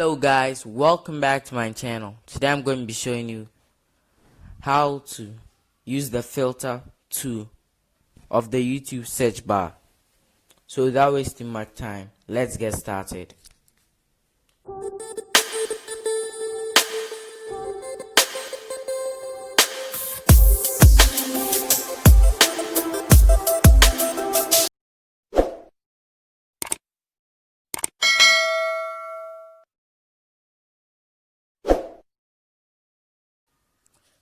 Hello guys, welcome back to my channel. Today I'm going to be showing you how to use the filter tool of the YouTube search bar. So without wasting much time, let's get started.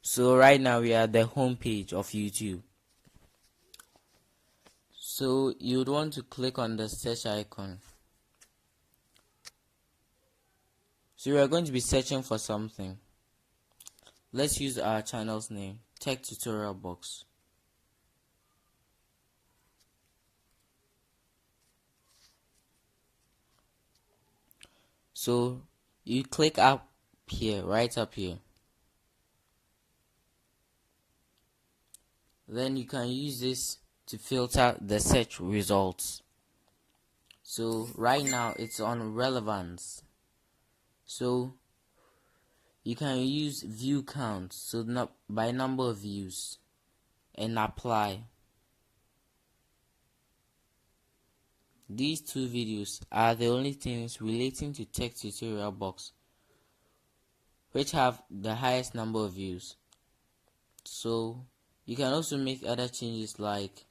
So right now we are at the home page of YouTube. So you would want to click on the search icon. So we are going to be searching for something. Let's use our channel's name, Tech Tutorial Box. So you click up here, right up here. Then you can use this to filter the search results. So right now it's on relevance. So you can use view count, so not by number of views, and apply. These two videos are the only things relating to Tech Tutorial Box which have the highest number of views. So you can also make other changes like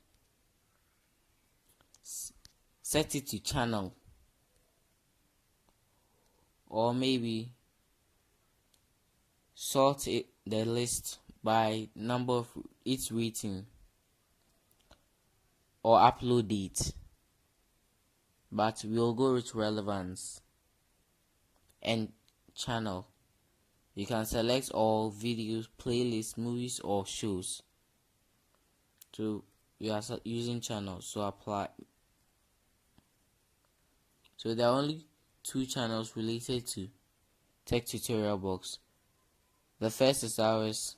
set it to channel, or maybe sort the list by number of its rating, or upload date. But we'll go with relevance and channel. You can select all videos, playlists, movies, or shows. So we are using channel, so apply. So there are only two channels related to Tech Tutorial Box. The first is ours,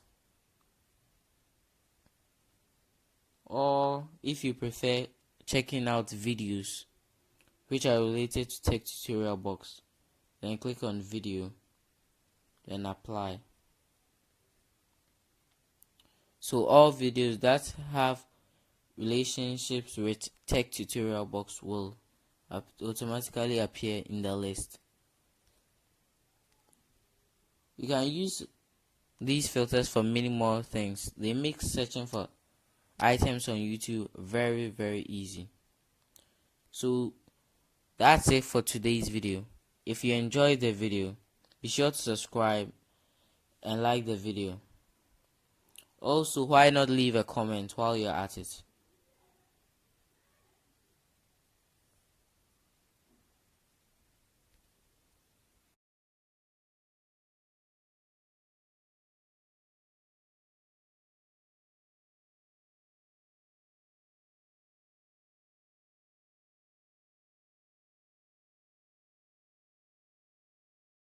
or if you prefer checking out videos which are related to Tech Tutorial Box, then click on video, then apply. So all videos that have relationships with Tech Tutorial Box will automatically appear in the list. You can use these filters for many more things. They make searching for items on YouTube very easy. So that's it for today's video. If you enjoyed the video, be sure to subscribe and like the video. Also, why not leave a comment while you're at it?